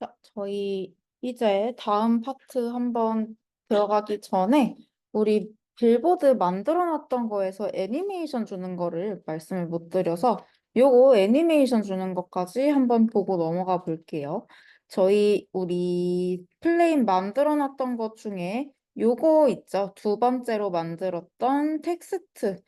자, 저희 이제 다음 파트 한번 들어가기 전에 우리 빌보드 만들어 놨던 거에서 애니메이션 주는 거를 말씀을 못 드려서 요거 애니메이션 주는 것까지 한번 보고 넘어가 볼게요. 우리 플레임 만들어 놨던 것 중에 요거 있죠. 두 번째로 만들었던 텍스트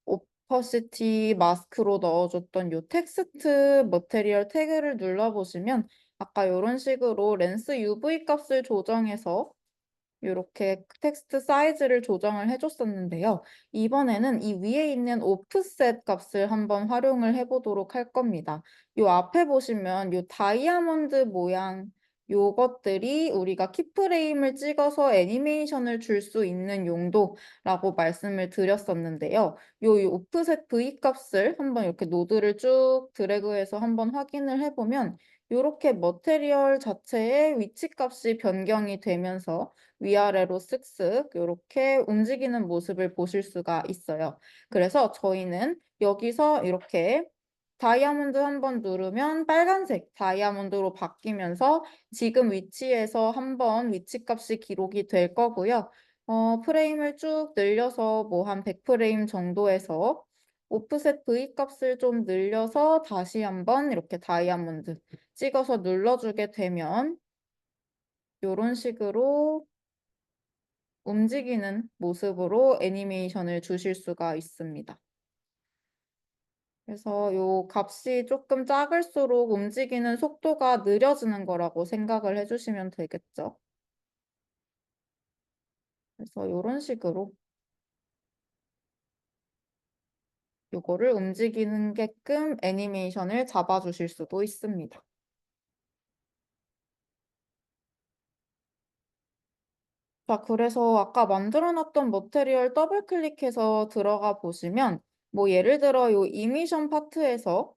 오퍼시티 마스크로 넣어줬던 요 텍스트 머테리얼 태그를 눌러보시면 아까 이런 식으로 렌스 UV 값을 조정해서 이렇게 텍스트 사이즈를 조정을 해줬었는데요. 이번에는 이 위에 있는 오프셋 값을 한번 활용을 해보도록 할 겁니다. 요 앞에 보시면 요 다이아몬드 모양 요것들이 우리가 키프레임을 찍어서 애니메이션을 줄 수 있는 용도라고 말씀을 드렸었는데요. 요 오프셋 V 값을 한번 이렇게 노드를 쭉 드래그해서 한번 확인을 해보면 이렇게 머테리얼 자체의 위치 값이 변경이 되면서 위아래로 쓱쓱 이렇게 움직이는 모습을 보실 수가 있어요. 그래서 저희는 여기서 이렇게 다이아몬드 한번 누르면 빨간색 다이아몬드로 바뀌면서 지금 위치에서 한번 위치 값이 기록이 될 거고요. 프레임을 쭉 늘려서 뭐 한 100프레임 정도에서 오프셋 V 값을 좀 늘려서 다시 한번 이렇게 다이아몬드 찍어서 눌러주게 되면 이런 식으로 움직이는 모습으로 애니메이션을 주실 수가 있습니다. 그래서 요 값이 조금 작을수록 움직이는 속도가 느려지는 거라고 생각을 해주시면 되겠죠. 그래서 이런 식으로 요거를 움직이게끔 애니메이션을 잡아주실 수도 있습니다. 자, 그래서 아까 만들어놨던 머테리얼 더블 클릭해서 들어가 보시면 뭐 예를 들어 요 이미션 파트에서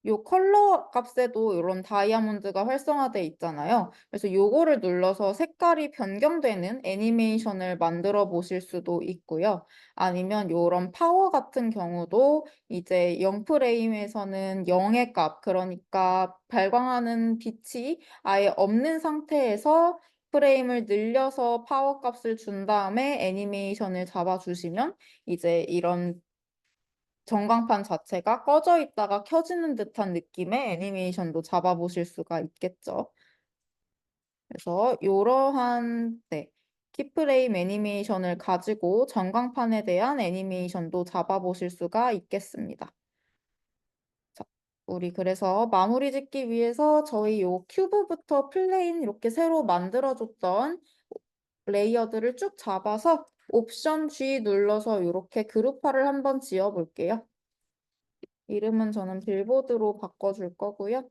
요 컬러 값에도 이런 다이아몬드가 활성화돼 있잖아요. 그래서 요거를 눌러서 색깔이 변경되는 애니메이션을 만들어 보실 수도 있고요. 아니면 요런 파워 같은 경우도 이제 0프레임에서는 0의 값, 그러니까 발광하는 빛이 아예 없는 상태에서 프레임을 늘려서 파워 값을 준 다음에 애니메이션을 잡아주시면 이제 이런 전광판 자체가 꺼져 있다가 켜지는 듯한 느낌의 애니메이션도 잡아보실 수가 있겠죠. 그래서 이러한 키프레임 애니메이션을 가지고 전광판에 대한 애니메이션도 잡아보실 수가 있겠습니다. 자, 우리 그래서 마무리 짓기 위해서 저희 요 큐브부터 플레인 이렇게 새로 만들어줬던 레이어들을 쭉 잡아서 옵션 G 눌러서 이렇게 그룹화를 한번 지어볼게요. 이름은 저는 빌보드로 바꿔줄 거고요.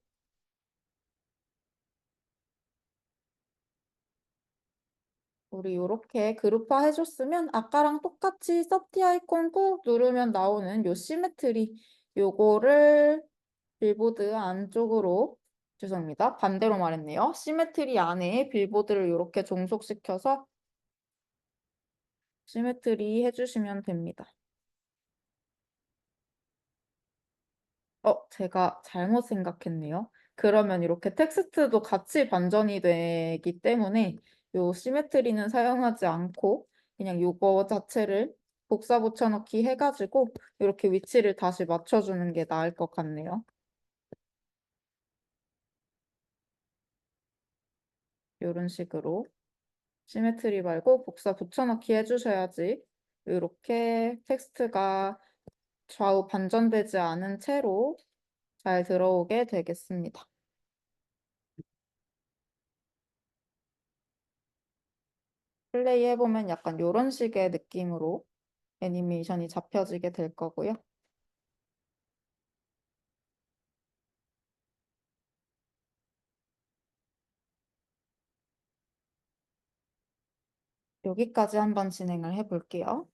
우리 이렇게 그룹화 해줬으면 아까랑 똑같이 서티 아이콘 꾹 누르면 나오는 요 시메트리 요거를 빌보드 안쪽으로 죄송합니다. 반대로 말했네요. 시메트리 안에 빌보드를 이렇게 종속시켜서 시메트리 해주시면 됩니다. 제가 잘못 생각했네요. 그러면 이렇게 텍스트도 같이 반전이 되기 때문에 요 시메트리는 사용하지 않고 그냥 요거 자체를 복사 붙여넣기 해가지고 이렇게 위치를 다시 맞춰주는 게 나을 것 같네요. 이런 식으로 시메트리 말고 복사 붙여넣기 해주셔야지 이렇게 텍스트가 좌우 반전되지 않은 채로 잘 들어오게 되겠습니다. 플레이 해보면 약간 이런 식의 느낌으로 애니메이션이 잡혀지게 될 거고요. 여기까지 한번 진행을 해볼게요.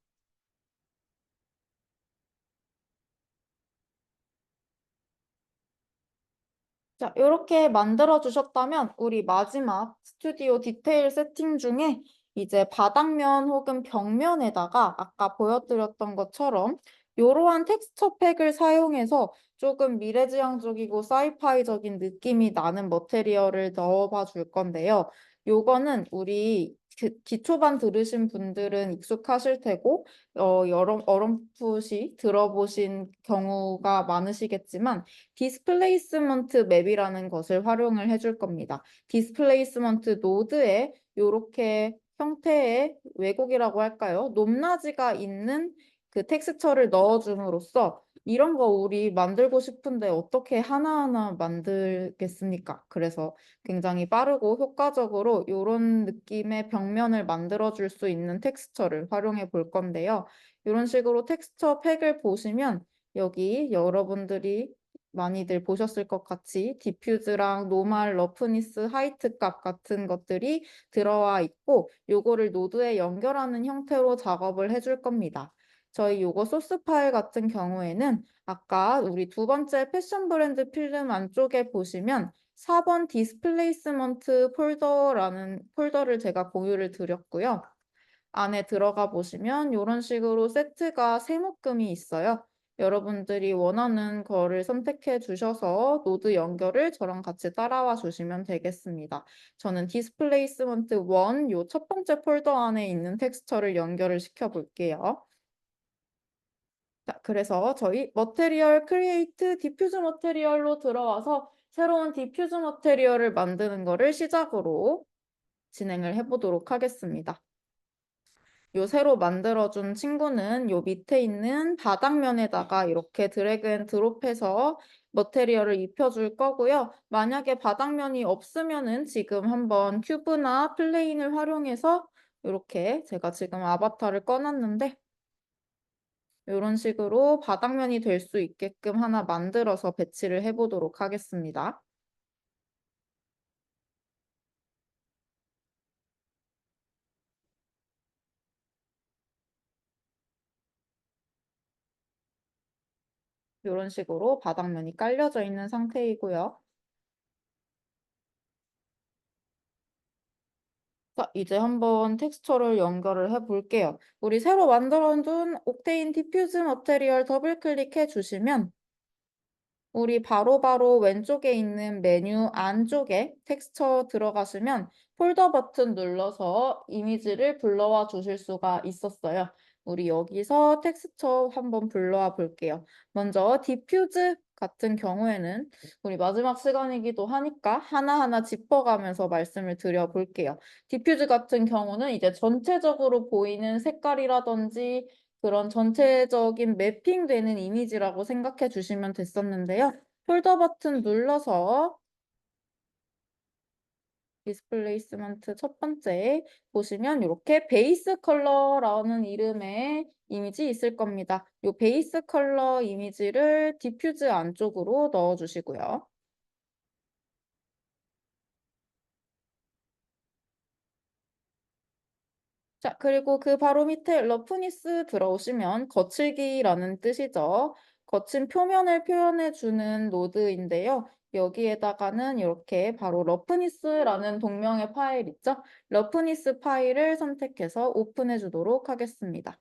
자, 이렇게 만들어 주셨다면 우리 마지막 스튜디오 디테일 세팅 중에 이제 바닥면 혹은 벽면에다가 아까 보여드렸던 것처럼 이러한 텍스처 팩을 사용해서 조금 미래지향적이고 사이파이적인 느낌이 나는 머테리얼을 넣어봐 줄 건데요. 요거는 우리 기초반 들으신 분들은 익숙하실 테고 어렴풋이 들어보신 경우가 많으시겠지만 디스플레이스먼트 맵이라는 것을 활용을 해줄 겁니다. 디스플레이스먼트 노드에 이렇게 형태의 왜곡이라고 할까요? 높낮이가 있는 그 텍스처를 넣어줌으로써 이런 거 우리 만들고 싶은데 어떻게 하나하나 만들겠습니까? 그래서 굉장히 빠르고 효과적으로 이런 느낌의 벽면을 만들어줄 수 있는 텍스처를 활용해 볼 건데요. 이런 식으로 텍스처 팩을 보시면 여기 여러분들이 많이들 보셨을 것 같이 디퓨즈랑 노멀, 러프니스, 하이트 값 같은 것들이 들어와 있고 요거를 노드에 연결하는 형태로 작업을 해줄 겁니다. 저희 요거 소스 파일 같은 경우에는 아까 우리 두 번째 패션 브랜드 필름 안쪽에 보시면 4번 디스플레이스먼트 폴더라는 폴더를 제가 공유를 드렸고요. 안에 들어가 보시면 이런 식으로 세트가 세 묶음이 있어요. 여러분들이 원하는 거를 선택해 주셔서 노드 연결을 저랑 같이 따라와 주시면 되겠습니다. 저는 디스플레이스먼트 1 요 첫 번째 폴더 안에 있는 텍스처를 연결을 시켜 볼게요. 자, 그래서 저희 머테리얼 크리에이트 디퓨즈 머테리얼로 들어와서 새로운 디퓨즈 머테리얼을 만드는 거를 시작으로 진행을 해보도록 하겠습니다. 요 새로 만들어준 친구는 요 밑에 있는 바닥면에다가 이렇게 드래그 앤 드롭해서 머테리얼을 입혀줄 거고요. 만약에 바닥면이 없으면은 지금 한번 큐브나 플레인을 활용해서 이렇게 제가 지금 아바타를 꺼놨는데 이런 식으로 바닥면이 될 수 있게끔 하나 만들어서 배치를 해보도록 하겠습니다. 이런 식으로 바닥면이 깔려져 있는 상태이고요. 자, 이제 한번 텍스처를 연결을 해 볼게요. 우리 새로 만들어둔 옥테인 디퓨즈 머테리얼 더블 클릭해 주시면 우리 바로바로 왼쪽에 있는 메뉴 안쪽에 텍스처 들어가시면 폴더 버튼 눌러서 이미지를 불러와 주실 수가 있었어요. 우리 여기서 텍스처 한번 불러와 볼게요. 먼저 디퓨즈 같은 경우에는 우리 마지막 시간이기도 하니까 하나하나 짚어가면서 말씀을 드려볼게요. 디퓨즈 같은 경우는 이제 전체적으로 보이는 색깔이라든지 그런 전체적인 매핑되는 이미지라고 생각해 주시면 됐었는데요. 폴더 버튼 눌러서 디스플레이스먼트 첫 번째 보시면 이렇게 베이스 컬러라는 이름의 이미지 있을 겁니다. 이 베이스 컬러 이미지를 디퓨즈 안쪽으로 넣어 주시고요. 자, 그리고 그 바로 밑에 러프니스 들어오시면 거칠기라는 뜻이죠. 거친 표면을 표현해 주는 노드인데요. 여기에다가는 이렇게 바로 러프니스라는 동명의 파일 있죠? 러프니스 파일을 선택해서 오픈해 주도록 하겠습니다.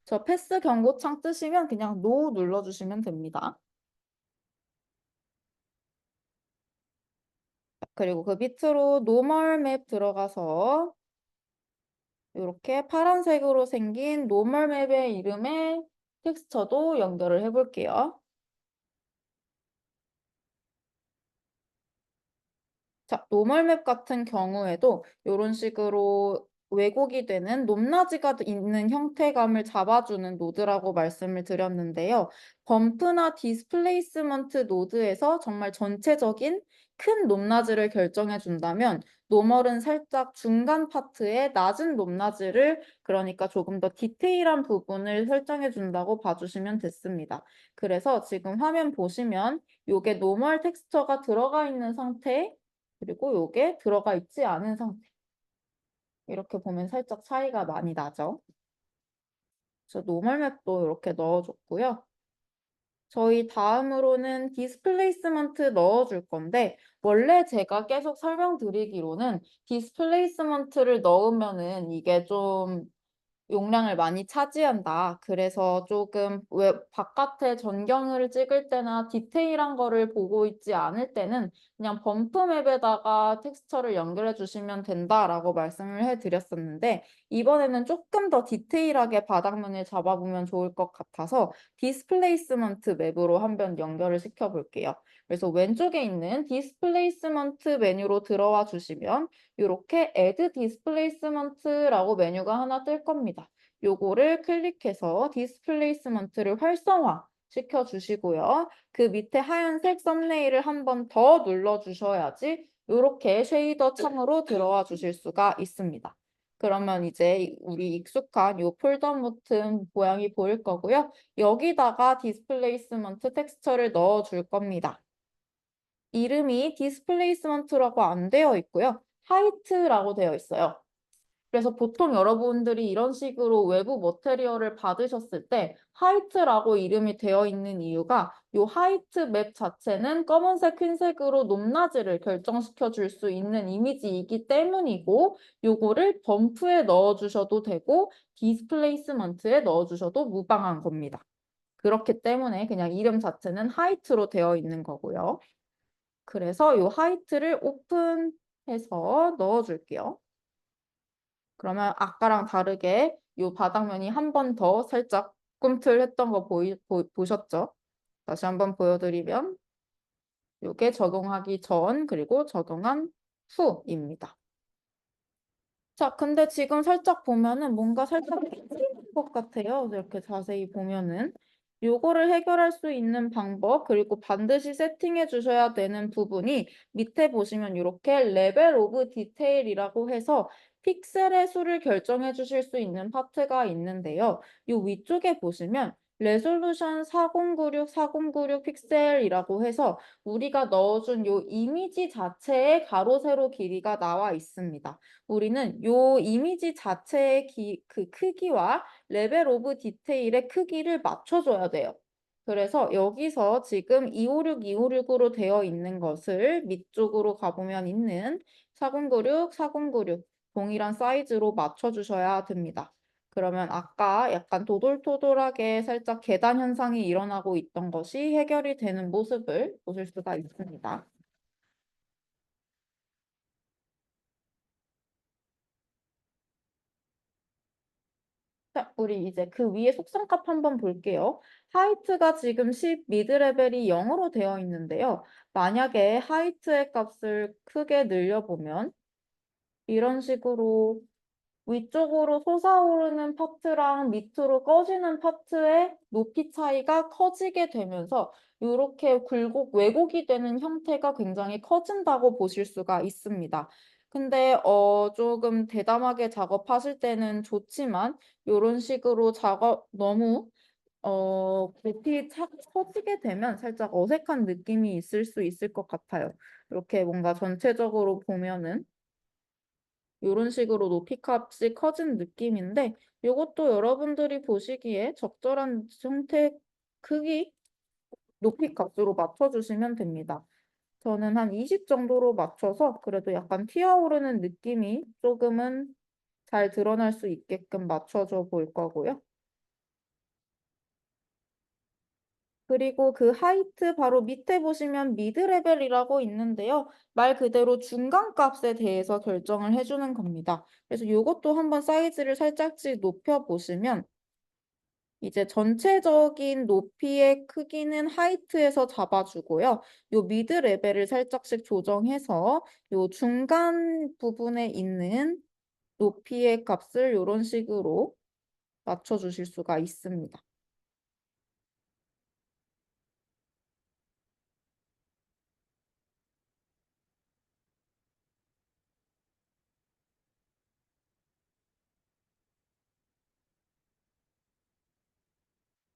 저 패스 경고창 뜨시면 그냥 노 눌러주시면 됩니다. 그리고 그 밑으로 노멀 맵 들어가서 이렇게 파란색으로 생긴 노멀 맵의 이름에 텍스처도 연결을 해볼게요. 자, 노멀 맵 같은 경우에도 이런 식으로 왜곡이 되는 높낮이가 있는 형태감을 잡아주는 노드라고 말씀을 드렸는데요. 범프나 디스플레이스먼트 노드에서 정말 전체적인 큰 높낮이를 결정해 준다면 노멀은 살짝 중간 파트에 낮은 높낮이를 그러니까 조금 더 디테일한 부분을 설정해 준다고 봐주시면 됐습니다. 그래서 지금 화면 보시면 이게 노멀 텍스처가 들어가 있는 상태 그리고 요게 들어가 있지 않은 상태. 이렇게 보면 살짝 차이가 많이 나죠. 그래서 노멀 맵도 이렇게 넣어줬고요. 저희 다음으로는 디스플레이스먼트 넣어줄 건데 원래 제가 계속 설명드리기로는 디스플레이스먼트를 넣으면은 이게 좀 용량을 많이 차지한다. 그래서 조금 왜 바깥에 전경을 찍을 때나 디테일한 거를 보고 있지 않을 때는 그냥 범프 맵에다가 텍스처를 연결해 주시면 된다라고 말씀을 해드렸었는데 이번에는 조금 더 디테일하게 바닥면을 잡아보면 좋을 것 같아서 디스플레이스먼트 맵으로 한번 연결을 시켜 볼게요. 그래서 왼쪽에 있는 디스플레이스먼트 메뉴로 들어와 주시면 이렇게 Add Displacement라고 메뉴가 하나 뜰 겁니다. 요거를 클릭해서 디스플레이스먼트를 활성화 시켜주시고요. 그 밑에 하얀색 썸네일을 한 번 더 눌러주셔야지 이렇게 쉐이더 창으로 들어와 주실 수가 있습니다. 그러면 이제 우리 익숙한 요 폴더 버튼 모양이 보일 거고요. 여기다가 디스플레이스먼트 텍스처를 넣어 줄 겁니다. 이름이 디스플레이스먼트라고 안 되어 있고요. 하이트라고 되어 있어요. 그래서 보통 여러분들이 이런 식으로 외부 머테리얼을 받으셨을 때 하이트라고 이름이 되어 있는 이유가 이 하이트 맵 자체는 검은색, 흰색으로 높낮이를 결정시켜 줄 수 있는 이미지이기 때문이고 요거를 범프에 넣어 주셔도 되고 디스플레이스먼트에 넣어 주셔도 무방한 겁니다. 그렇기 때문에 그냥 이름 자체는 하이트로 되어 있는 거고요. 그래서 이 하이트를 오픈해서 넣어줄게요. 그러면 아까랑 다르게 이 바닥면이 한 번 더 살짝 꿈틀했던 거 보셨죠? 다시 한번 보여드리면 이게 적용하기 전 그리고 적용한 후입니다. 자, 근데 지금 살짝 보면은 뭔가 살짝 삐뚤어진 것 같아요. 이렇게 자세히 보면은. 요거를 해결할 수 있는 방법, 그리고 반드시 세팅해 주셔야 되는 부분이 밑에 보시면 이렇게 레벨 오브 디테일이라고 해서 픽셀의 수를 결정해 주실 수 있는 파트가 있는데요. 요 위쪽에 보시면 레솔루션 4096, 4096 픽셀이라고 해서 우리가 넣어준 요 이미지 자체의 가로, 세로 길이가 나와 있습니다. 우리는 요 이미지 자체의 그 크기와 레벨 오브 디테일의 크기를 맞춰줘야 돼요. 그래서 여기서 지금 256, 256으로 되어 있는 것을 밑쪽으로 가보면 있는 4096, 4096 동일한 사이즈로 맞춰주셔야 됩니다. 그러면 아까 약간 도돌토돌하게 살짝 계단 현상이 일어나고 있던 것이 해결이 되는 모습을 보실 수가 있습니다. 자, 우리 이제 그 위에 속성값 한번 볼게요. 하이트가 지금 10, 미드 레벨이 0으로 되어 있는데요. 만약에 하이트의 값을 크게 늘려보면 이런 식으로 위쪽으로 솟아오르는 파트랑 밑으로 꺼지는 파트의 높이 차이가 커지게 되면서 이렇게 굴곡, 왜곡이 되는 형태가 굉장히 커진다고 보실 수가 있습니다. 근데 조금 대담하게 작업하실 때는 좋지만 이런 식으로 작업 너무 높이 커지게 되면 살짝 어색한 느낌이 있을 수 있을 것 같아요. 이렇게 뭔가 전체적으로 보면은 이런 식으로 높이 값이 커진 느낌인데 이것도 여러분들이 보시기에 적절한 형태 크기 높이 값으로 맞춰주시면 됩니다. 저는 한 20 정도로 맞춰서 그래도 약간 튀어오르는 느낌이 조금은 잘 드러날 수 있게끔 맞춰줘 볼 거고요. 그리고 그 하이트 바로 밑에 보시면 미드 레벨이라고 있는데요. 말 그대로 중간 값에 대해서 결정을 해주는 겁니다. 그래서 이것도 한번 사이즈를 살짝씩 높여 보시면 이제 전체적인 높이의 크기는 하이트에서 잡아주고요. 요 미드 레벨을 살짝씩 조정해서 요 중간 부분에 있는 높이의 값을 이런 식으로 맞춰주실 수가 있습니다.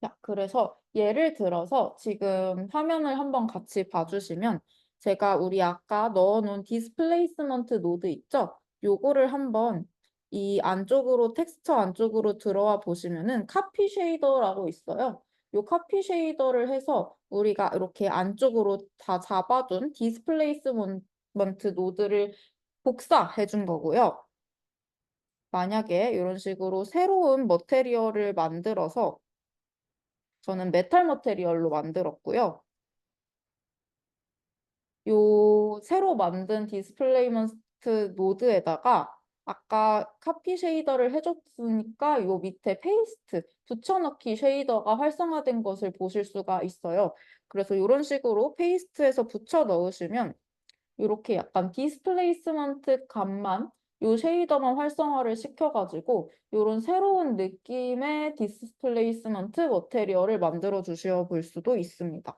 자, 그래서 예를 들어서 지금 화면을 한번 같이 봐주시면 제가 우리 아까 넣어놓은 디스플레이스먼트 노드 있죠? 요거를 한번 이 안쪽으로 텍스처 안쪽으로 들어와 보시면은 카피 쉐이더라고 있어요. 요 카피 쉐이더를 해서 우리가 이렇게 안쪽으로 다 잡아둔 디스플레이스먼트 노드를 복사해 준 거고요. 만약에 이런 식으로 새로운 머테리얼을 만들어서 저는 메탈 머테리얼로 만들었고요. 새로 만든 디스플레이먼트 노드에다가 아까 카피 쉐이더를 해줬으니까 요 밑에 페이스트 붙여넣기 쉐이더가 활성화된 것을 보실 수가 있어요. 그래서 이런 식으로 페이스트에서 붙여 넣으시면 이렇게 약간 디스플레이스먼트 값만 요 쉐이더만 활성화를 시켜가지고 이런 새로운 느낌의 디스플레이스먼트 머테리얼을 만들어 주셔 볼 수도 있습니다.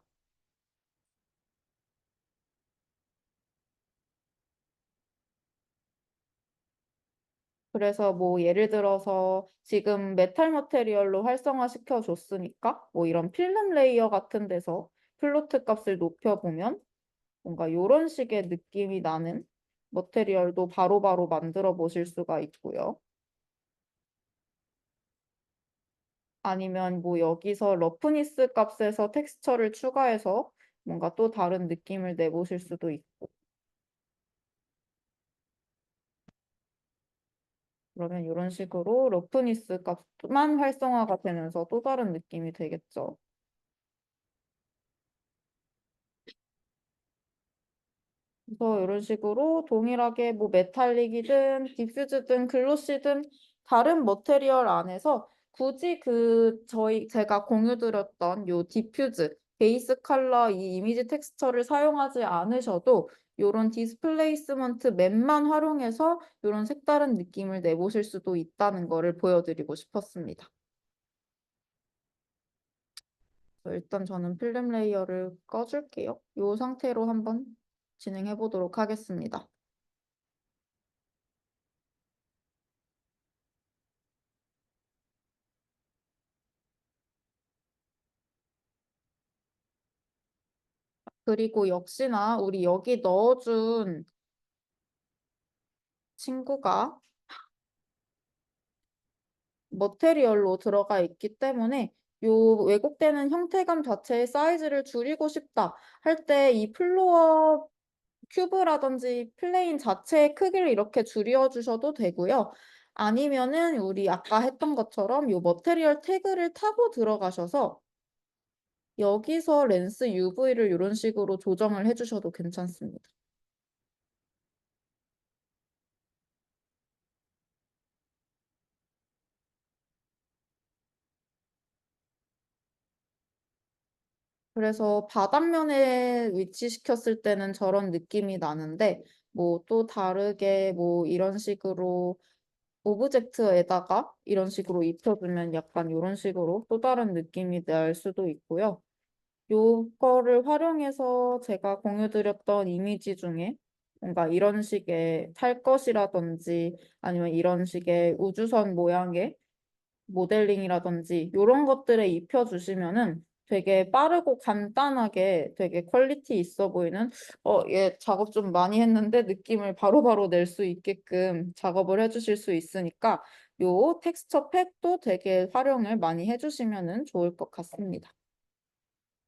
그래서 뭐 예를 들어서 지금 메탈 머테리얼로 활성화시켜 줬으니까 뭐 이런 필름 레이어 같은 데서 플로트 값을 높여보면 뭔가 이런 식의 느낌이 나는 머테리얼도 바로바로 만들어 보실 수가 있고요. 아니면 뭐 여기서 러프니스 값에서 텍스처를 추가해서 뭔가 또 다른 느낌을 내보실 수도 있고. 그러면 이런 식으로 러프니스 값만 활성화가 되면서 또 다른 느낌이 되겠죠. 그래서 이런 식으로 동일하게 뭐 메탈릭이든 디퓨즈든 글로시든 다른 머테리얼 안에서 굳이 제가 공유 드렸던 요 디퓨즈 베이스 컬러 이 이미지 텍스처를 사용하지 않으셔도 요런 디스플레이스먼트 맵만 활용해서 요런 색다른 느낌을 내보실 수도 있다는 거를 보여드리고 싶었습니다. 일단 저는 필름 레이어를 꺼줄게요. 이 상태로 한번 진행해 보도록 하겠습니다. 그리고 역시나 우리 여기 넣어준 친구가 머테리얼로 들어가 있기 때문에 요 왜곡되는 형태감 자체의 사이즈를 줄이고 싶다 할 때 이 플로어 큐브라든지 플레인 자체의 크기를 이렇게 줄여주셔도 되고요. 아니면은 우리 아까 했던 것처럼 요 머테리얼 태그를 타고 들어가셔서 여기서 렌스 UV를 이런 식으로 조정을 해주셔도 괜찮습니다. 그래서 바닥면에 위치시켰을 때는 저런 느낌이 나는데 뭐 또 다르게 뭐 이런 식으로 오브젝트에다가 이런 식으로 입혀주면 약간 이런 식으로 또 다른 느낌이 날 수도 있고요. 요거를 활용해서 제가 공유드렸던 이미지 중에 뭔가 이런 식의 탈 것이라든지 아니면 이런 식의 우주선 모양의 모델링이라든지 이런 것들에 입혀주시면은 되게 빠르고 간단하게 되게 퀄리티 있어 보이는 얘 작업 좀 많이 했는데 느낌을 바로바로 낼 수 있게끔 작업을 해주실 수 있으니까 요 텍스처 팩도 되게 활용을 많이 해주시면은 좋을 것 같습니다.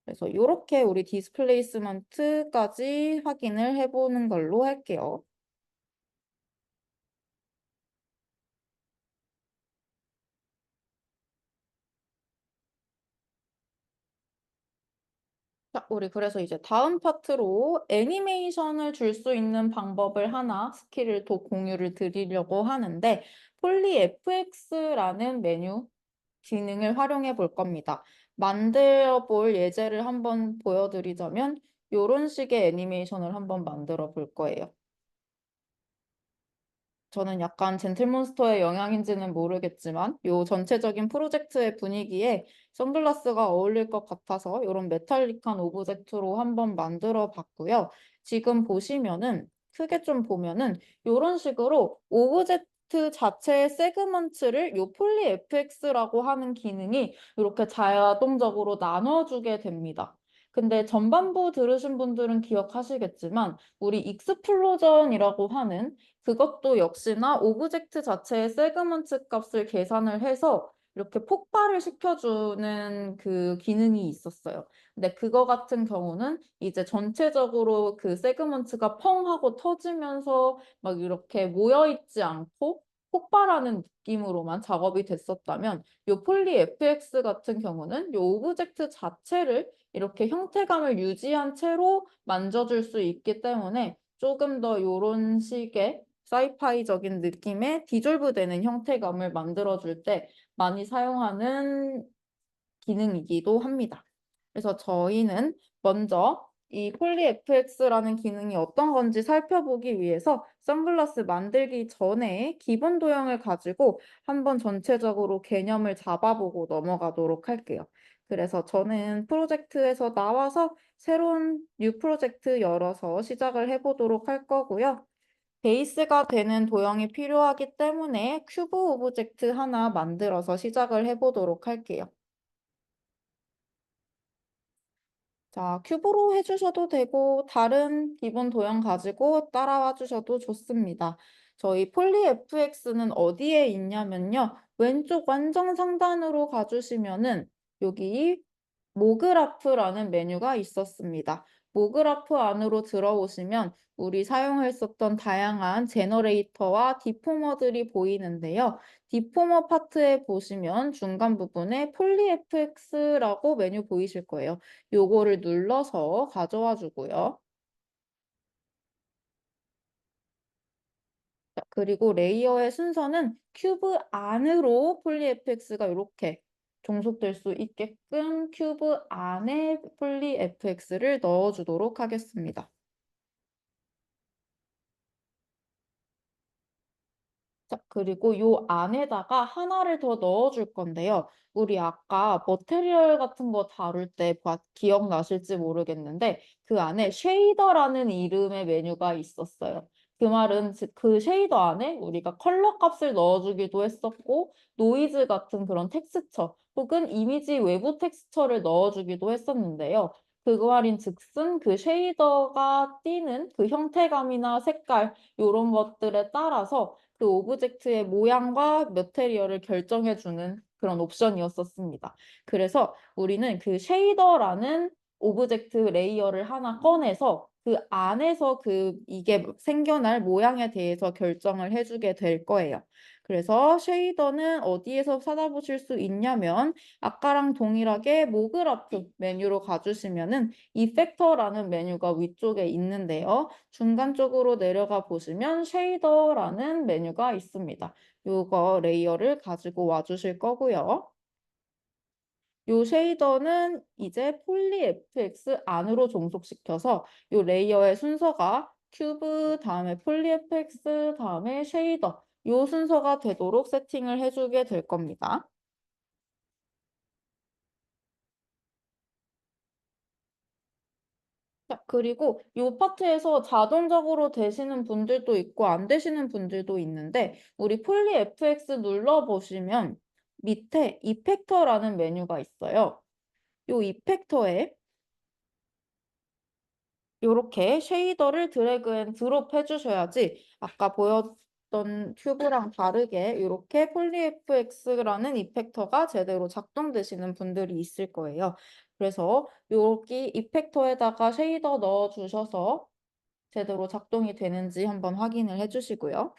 그래서 이렇게 우리 디스플레이스먼트까지 확인을 해보는 걸로 할게요. 자, 우리 그래서 이제 다음 파트로 애니메이션을 줄 수 있는 방법을 하나 스킬을 더 공유를 드리려고 하는데 폴리 FX라는 메뉴 기능을 활용해 볼 겁니다. 만들어 볼 예제를 한번 보여드리자면 이런 식의 애니메이션을 한번 만들어 볼 거예요. 저는 약간 젠틀몬스터의 영향인지는 모르겠지만 요 전체적인 프로젝트의 분위기에 선글라스가 어울릴 것 같아서 이런 메탈릭한 오브젝트로 한번 만들어 봤고요. 지금 보시면은 크게 좀 보면은 이런 식으로 오브젝트 자체의 세그먼트를 요 폴리 FX라고 하는 기능이 이렇게 자동적으로 나눠주게 됩니다. 근데 전반부 들으신 분들은 기억하시겠지만 우리 익스플로전이라고 하는 그것도 역시나 오브젝트 자체의 세그먼트 값을 계산을 해서 이렇게 폭발을 시켜주는 그 기능이 있었어요. 근데 그거 같은 경우는 이제 전체적으로 그 세그먼트가 펑 하고 터지면서 막 이렇게 모여있지 않고 폭발하는 느낌으로만 작업이 됐었다면 요 폴리 FX 같은 경우는 요 오브젝트 자체를 이렇게 형태감을 유지한 채로 만져줄 수 있기 때문에 조금 더 요런 식의 사이파이적인 느낌의 디졸브되는 형태감을 만들어줄 때 많이 사용하는 기능이기도 합니다. 그래서 저희는 먼저 이 폴리 FX라는 기능이 어떤 건지 살펴보기 위해서 선글라스 만들기 전에 기본 도형을 가지고 한번 전체적으로 개념을 잡아보고 넘어가도록 할게요. 그래서 저는 프로젝트에서 나와서 새로운 뉴 프로젝트 열어서 시작을 해보도록 할 거고요. 베이스가 되는 도형이 필요하기 때문에 큐브 오브젝트 하나 만들어서 시작을 해보도록 할게요. 자, 큐브로 해주셔도 되고 다른 기본 도형 가지고 따라와 주셔도 좋습니다. 저희 폴리 FX는 어디에 있냐면요. 왼쪽 완전 상단으로 가주시면은 여기 모그라프라는 메뉴가 있었습니다. 모그라프 안으로 들어오시면 우리 사용했었던 다양한 제너레이터와 디포머들이 보이는데요. 디포머 파트에 보시면 중간 부분에 폴리 FX라고 메뉴 보이실 거예요. 요거를 눌러서 가져와 주고요. 자, 그리고 레이어의 순서는 큐브 안으로 폴리 FX가 이렇게 종속될 수 있게끔 큐브 안에 폴리 FX를 넣어주도록 하겠습니다. 자, 그리고 요 안에다가 하나를 더 넣어줄 건데요. 우리 아까 머테리얼 같은 거 다룰 때 기억나실지 모르겠는데 그 안에 쉐이더라는 이름의 메뉴가 있었어요. 그 말은 그 쉐이더 안에 우리가 컬러 값을 넣어주기도 했었고 노이즈 같은 그런 텍스처 혹은 이미지 외부 텍스처를 넣어주기도 했었는데요. 그 말인 즉슨 그 쉐이더가 띄는 그 형태감이나 색깔 이런 것들에 따라서 그 오브젝트의 모양과 머테리얼을 결정해주는 그런 옵션이었었습니다. 그래서 우리는 그 쉐이더라는 오브젝트 레이어를 하나 꺼내서 그 안에서 이게 생겨날 모양에 대해서 결정을 해주게 될 거예요. 그래서 쉐이더는 어디에서 찾아보실 수 있냐면 아까랑 동일하게 모그라프 메뉴로 가주시면은 이펙터라는 메뉴가 위쪽에 있는데요. 중간 쪽으로 내려가 보시면 쉐이더라는 메뉴가 있습니다. 요거 레이어를 가지고 와 주실 거고요. 요 쉐이더는 이제 폴리 FX 안으로 종속시켜서 요 레이어의 순서가 큐브, 다음에 폴리 FX, 다음에 쉐이더 요 순서가 되도록 세팅을 해주게 될 겁니다. 자, 그리고 이 파트에서 자동적으로 되시는 분들도 있고 안 되시는 분들도 있는데 우리 폴리 FX 눌러보시면 밑에 이펙터라는 메뉴가 있어요. 이 이펙터에 이렇게 쉐이더를 드래그 앤 드롭 해주셔야지 아까 보였던 큐브랑 다르게 이렇게 폴리 FX라는 이펙터가 제대로 작동되시는 분들이 있을 거예요. 그래서 여기 이펙터에다가 쉐이더 넣어주셔서 제대로 작동이 되는지 한번 확인을 해주시고요.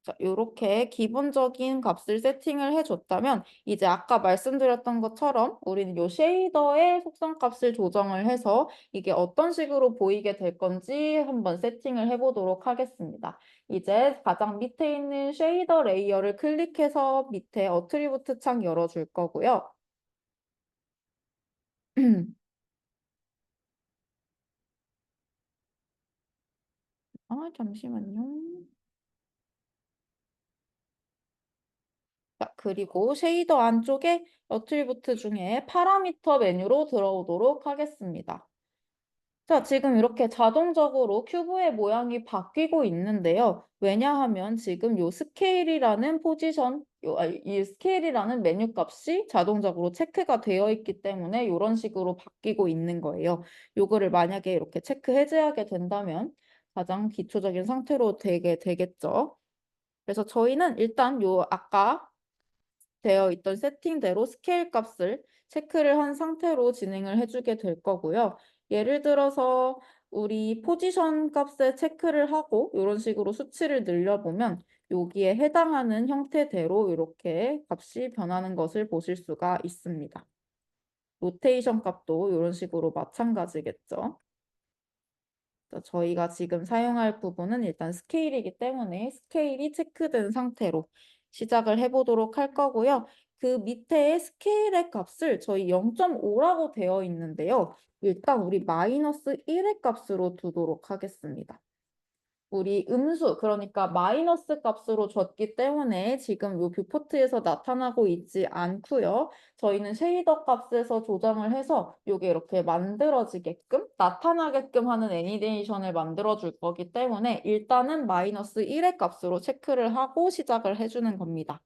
자, 요렇게 기본적인 값을 세팅을 해줬다면 이제 아까 말씀드렸던 것처럼 우리는 요 쉐이더의 속성 값을 조정을 해서 이게 어떤 식으로 보이게 될 건지 한번 세팅을 해보도록 하겠습니다. 이제 가장 밑에 있는 쉐이더 레이어를 클릭해서 밑에 어트리뷰트 창 열어줄 거고요. 아, 잠시만요. 자, 그리고 쉐이더 안쪽에 어트리뷰트 중에 파라미터 메뉴로 들어오도록 하겠습니다. 자, 지금 이렇게 자동적으로 큐브의 모양이 바뀌고 있는데요. 왜냐하면 지금 요 스케일이라는 포지션, 이 스케일이라는 메뉴 값이 자동적으로 체크가 되어 있기 때문에 이런 식으로 바뀌고 있는 거예요. 요거를 만약에 이렇게 체크 해제하게 된다면 가장 기초적인 상태로 되게 되겠죠. 그래서 저희는 일단 요 아까 되어 있던 세팅대로 스케일 값을 체크를 한 상태로 진행을 해주게 될 거고요. 예를 들어서 우리 포지션 값에 체크를 하고 이런 식으로 수치를 늘려보면 여기에 해당하는 형태대로 이렇게 값이 변하는 것을 보실 수가 있습니다. 로테이션 값도 이런 식으로 마찬가지겠죠. 저희가 지금 사용할 부분은 일단 스케일이기 때문에 스케일이 체크된 상태로 시작을 해보도록 할 거고요. 그 밑에 스케일의 값을 저희 0.5라고 되어 있는데요. 일단 우리 마이너스 1의 값으로 두도록 하겠습니다. 우리 음수, 그러니까 마이너스 값으로 줬기 때문에 지금 이 뷰포트에서 나타나고 있지 않고요. 저희는 쉐이더 값에서 조정을 해서 이게 이렇게 만들어지게끔, 나타나게끔 하는 애니메이션을 만들어 줄 거기 때문에 일단은 마이너스 1의 값으로 체크를 하고 시작을 해주는 겁니다.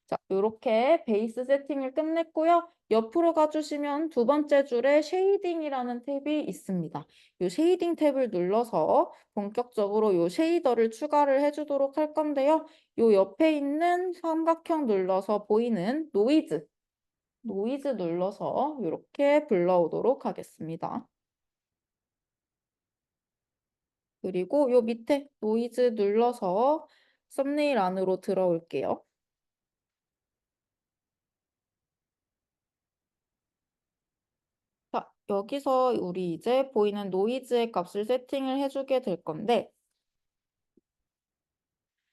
자, 이렇게 베이스 세팅을 끝냈고요. 옆으로 가주시면 두 번째 줄에 쉐이딩이라는 탭이 있습니다. 이 쉐이딩 탭을 눌러서 본격적으로 이 쉐이더를 추가를 해주도록 할 건데요. 이 옆에 있는 삼각형 눌러서 보이는 노이즈 눌러서 이렇게 불러오도록 하겠습니다. 그리고 이 밑에 노이즈 눌러서 썸네일 안으로 들어올게요. 자, 여기서 우리 이제 보이는 노이즈의 값을 세팅을 해주게 될 건데,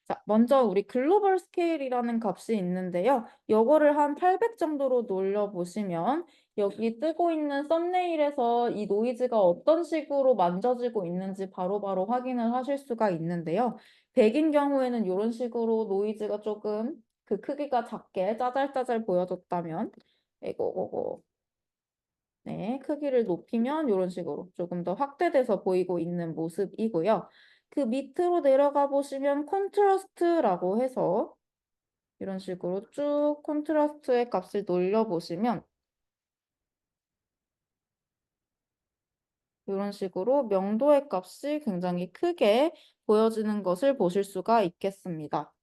자, 먼저 우리 글로벌 스케일이라는 값이 있는데요. 요거를 한 800 정도로 놀려보시면 여기 뜨고 있는 썸네일에서 이 노이즈가 어떤 식으로 만져지고 있는지 바로바로 확인을 하실 수가 있는데요. 100인 경우에는 이런 식으로 노이즈가 조금 그 크기가 작게 짜잘짜잘 보여졌다면, 이거 네, 크기를 높이면 이런 식으로 조금 더 확대돼서 보이고 있는 모습이고요. 그 밑으로 내려가 보시면 콘트라스트라고 해서 이런 식으로 쭉 콘트라스트의 값을 놀려보시면 이런 식으로 명도의 값이 굉장히 크게 보여지는 것을 보실 수가 있겠습니다.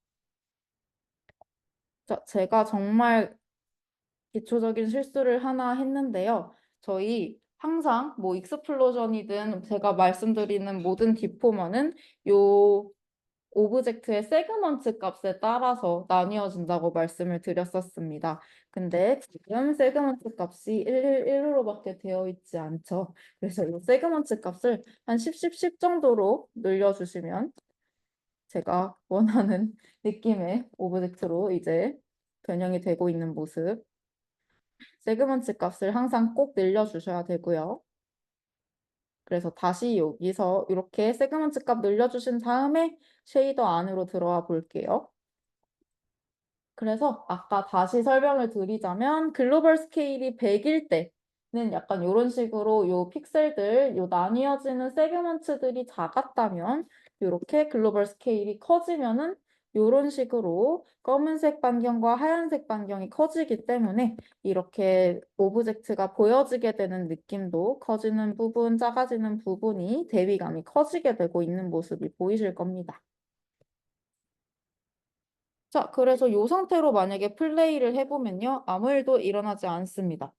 자, 제가 정말 기초적인 실수를 하나 했는데요. 저희 항상 뭐 익스플로전이든 제가 말씀드리는 모든 디포머는 요 오브젝트의 세그먼트 값에 따라서 나뉘어진다고 말씀을 드렸었습니다. 근데 지금 세그먼트 값이 111로밖에 되어 있지 않죠. 그래서 이 세그먼트 값을 한 10, 10, 10 정도로 늘려주시면 제가 원하는 느낌의 오브젝트로 이제 변형이 되고 있는 모습. 세그먼트 값을 항상 꼭 늘려주셔야 되고요. 그래서 다시 여기서 이렇게 세그먼트 값 늘려주신 다음에 쉐이더 안으로 들어와 볼게요. 그래서 아까 다시 설명을 드리자면 글로벌 스케일이 100일 때는 약간 이런 식으로 요 픽셀들, 요 나뉘어지는 세그먼트들이 작았다면 이렇게 글로벌 스케일이 커지면은 이런 식으로 검은색 반경과 하얀색 반경이 커지기 때문에 이렇게 오브젝트가 보여지게 되는 느낌도 커지는 부분, 작아지는 부분이 대비감이 커지게 되고 있는 모습이 보이실 겁니다. 자, 그래서 이 상태로 만약에 플레이를 해보면요. 아무 일도 일어나지 않습니다.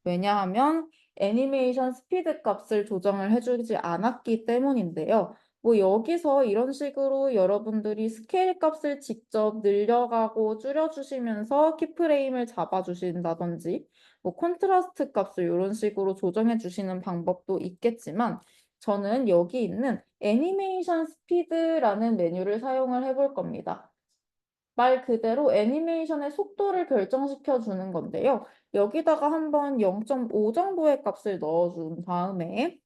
왜냐하면 애니메이션 스피드 값을 조정을 해주지 않았기 때문인데요. 뭐 여기서 이런 식으로 여러분들이 스케일 값을 직접 늘려가고 줄여주시면서 키프레임을 잡아주신다든지 뭐 콘트라스트 값을 이런 식으로 조정해 주시는 방법도 있겠지만 저는 여기 있는 애니메이션 스피드라는 메뉴를 사용을 해볼 겁니다. 말 그대로 애니메이션의 속도를 결정시켜 주는 건데요. 여기다가 한번 0.5 정도의 값을 넣어준 다음에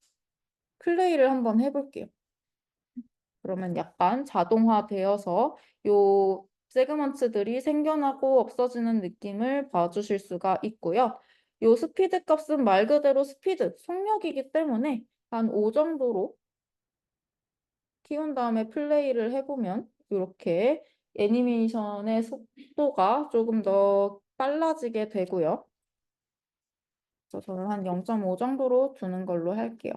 플레이를 한번 해볼게요. 그러면 약간 자동화되어서 요 세그먼트들이 생겨나고 없어지는 느낌을 봐주실 수가 있고요. 요 스피드 값은 말 그대로 스피드, 속력이기 때문에 한 5 정도로 키운 다음에 플레이를 해보면 이렇게 애니메이션의 속도가 조금 더 빨라지게 되고요. 그래서 저는 한 0.5 정도로 두는 걸로 할게요.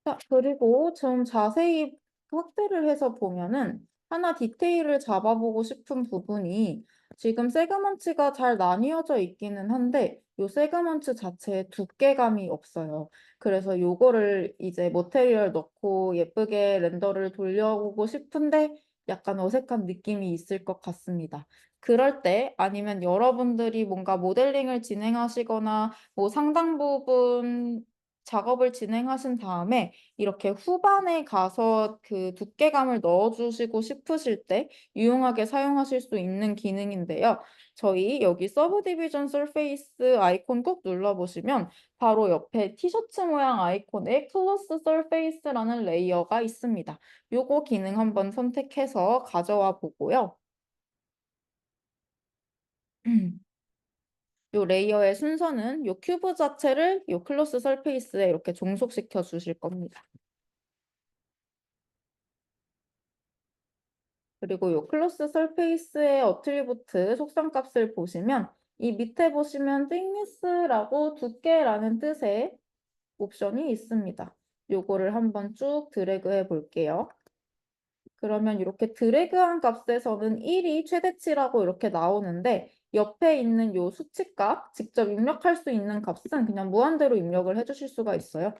자, 그리고 좀 자세히 확대를 해서 보면은 하나 디테일을 잡아보고 싶은 부분이 지금 세그먼트가 잘 나뉘어져 있기는 한데 요 세그먼트 자체에 두께감이 없어요. 그래서 요거를 이제 머테리얼 넣고 예쁘게 렌더를 돌려보고 싶은데 약간 어색한 느낌이 있을 것 같습니다. 그럴 때 아니면 여러분들이 뭔가 모델링을 진행하시거나 뭐 상당 부분 작업을 진행하신 다음에 이렇게 후반에 가서 그 두께감을 넣어주시고 싶으실 때 유용하게 사용하실 수 있는 기능인데요. 저희 여기 서브 디비전 서페이스 아이콘 꼭 눌러보시면 바로 옆에 티셔츠 모양 아이콘에 클로스 서페이스라는 레이어가 있습니다. 요거 기능 한번 선택해서 가져와 보고요. 요 레이어의 순서는 요 큐브 자체를 요 클로스 서페이스에 이렇게 종속시켜 주실 겁니다. 그리고 요 클로스 서페이스의 어트리부트 속성값을 보시면 이 밑에 보시면 thickness라고 두께라는 뜻의 옵션이 있습니다. 요거를 한번 쭉 드래그 해 볼게요. 그러면 이렇게 드래그한 값에서는 1이 최대치라고 이렇게 나오는데 옆에 있는 요 수치값 직접 입력할 수 있는 값은 그냥 무한대로 입력을 해 주실 수가 있어요.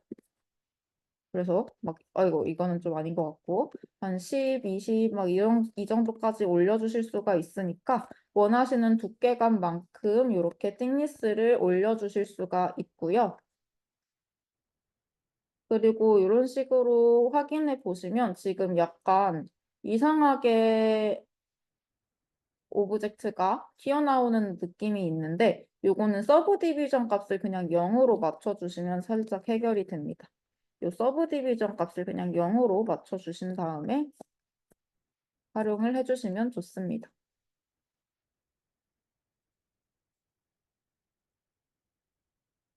그래서 막 아이고 이거는 좀 아닌 것 같고 한 10, 20 막 이런 이 정도까지 올려주실 수가 있으니까 원하시는 두께감만큼 이렇게 띵니스를 올려주실 수가 있고요. 그리고 이런 식으로 확인해 보시면 지금 약간 이상하게 오브젝트가 튀어나오는 느낌이 있는데 요거는 서브 디비전 값을 그냥 0으로 맞춰주시면 살짝 해결이 됩니다. 요 서브 디비전 값을 그냥 0으로 맞춰주신 다음에 활용을 해주시면 좋습니다.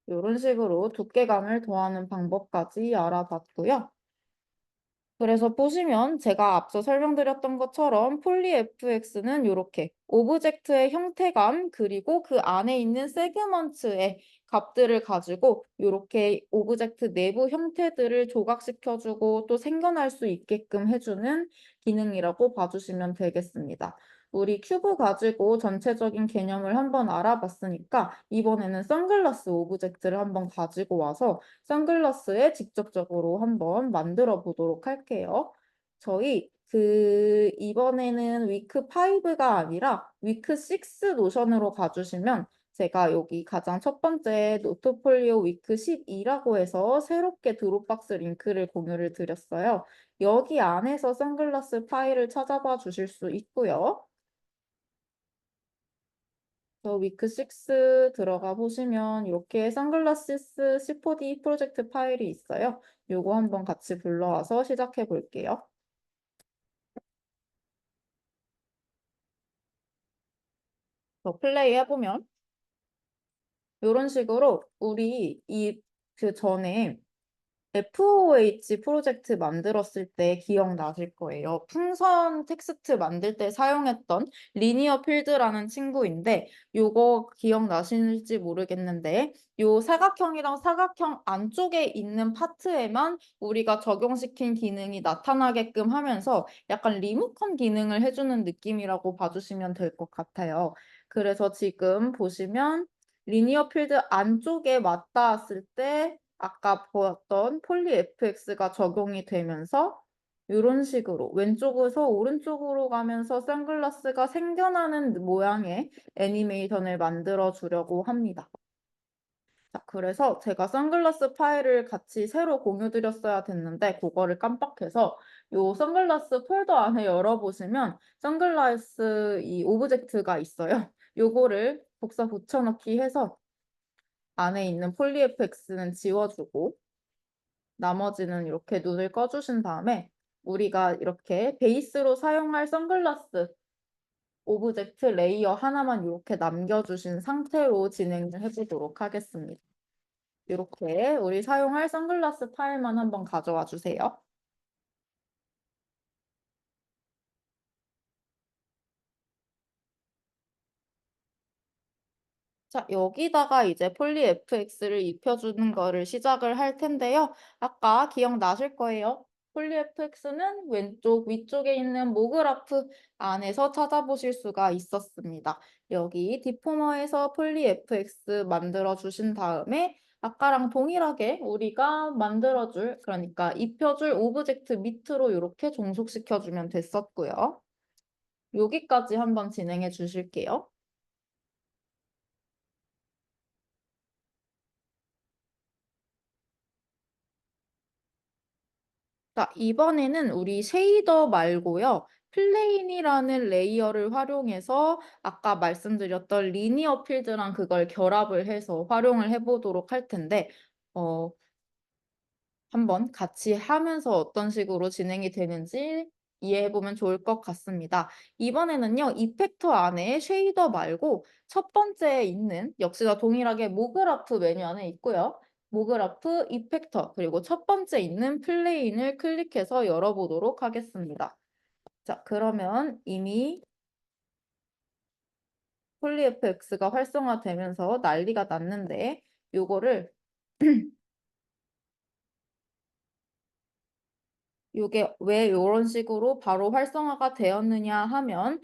이런 식으로 두께감을 더하는 방법까지 알아봤고요. 그래서 보시면 제가 앞서 설명드렸던 것처럼 폴리 FX는 이렇게 오브젝트의 형태감 그리고 그 안에 있는 세그먼트의 값들을 가지고 이렇게 오브젝트 내부 형태들을 조각시켜주고 또 생겨날 수 있게끔 해주는 기능이라고 봐주시면 되겠습니다. 우리 큐브 가지고 전체적인 개념을 한번 알아봤으니까 이번에는 선글라스 오브젝트를 한번 가지고 와서 선글라스에 직접적으로 한번 만들어 보도록 할게요. 저희 이번에는 위크 5가 아니라 위크 6 노션으로 가주시면 제가 여기 가장 첫 번째 노트폴리오 위크 12라고 해서 새롭게 드롭박스 링크를 공유를 드렸어요. 여기 안에서 선글라스 파일을 찾아봐 주실 수 있고요. 저 위크 6 들어가 보시면 이렇게 선글라시스 C4D 프로젝트 파일이 있어요. 요거 한번 같이 불러와서 시작해 볼게요. 플레이 해보면 이런 식으로 우리 그 전에 FOH 프로젝트 만들었을 때 기억나실 거예요. 풍선 텍스트 만들 때 사용했던 리니어 필드라는 친구인데 요거 기억나실지 모르겠는데 요 사각형이랑 사각형 안쪽에 있는 파트에만 우리가 적용시킨 기능이 나타나게끔 하면서 약간 리모컨 기능을 해주는 느낌이라고 봐주시면 될 것 같아요. 그래서 지금 보시면 리니어 필드 안쪽에 맞닿았을 때 아까 보았던 폴리 FX가 적용이 되면서 이런 식으로 왼쪽에서 오른쪽으로 가면서 선글라스가 생겨나는 모양의 애니메이션을 만들어 주려고 합니다. 자, 그래서 제가 선글라스 파일을 같이 새로 공유 드렸어야 됐는데 그거를 깜빡해서 요 선글라스 폴더 안에 열어보시면 선글라스 이 오브젝트가 있어요. 요거를 복사 붙여넣기 해서 안에 있는 폴리 FX는 지워주고 나머지는 이렇게 눈을 꺼주신 다음에 우리가 이렇게 베이스로 사용할 선글라스 오브젝트 레이어 하나만 이렇게 남겨주신 상태로 진행을 해보도록 하겠습니다. 이렇게 우리 사용할 선글라스 파일만 한번 가져와 주세요. 자, 여기다가 이제 폴리 FX를 입혀주는 거를 시작을 할 텐데요. 아까 기억나실 거예요. 폴리FX는 왼쪽 위쪽에 있는 모그라프 안에서 찾아보실 수가 있었습니다. 여기 디포머에서 폴리FX 만들어 주신 다음에 아까랑 동일하게 우리가 만들어줄, 그러니까 입혀줄 오브젝트 밑으로 이렇게 종속시켜주면 됐었고요. 여기까지 한번 진행해 주실게요. 자, 이번에는 우리 쉐이더 말고요. 플레인이라는 레이어를 활용해서 아까 말씀드렸던 리니어 필드랑 그걸 결합을 해서 활용을 해보도록 할 텐데, 어, 한번 같이 하면서 어떤 식으로 진행이 되는지 이해해보면 좋을 것 같습니다. 이번에는요, 이펙터 안에 쉐이더 말고 첫 번째에 있는 역시나 동일하게 모그라프 메뉴 안에 있고요. 모그라프, 이펙터, 그리고 첫 번째 있는 플레인을 클릭해서 열어보도록 하겠습니다. 자, 그러면 이미 폴리FX가 활성화되면서 난리가 났는데, 요거를 이게 왜 이런 식으로 바로 활성화가 되었느냐 하면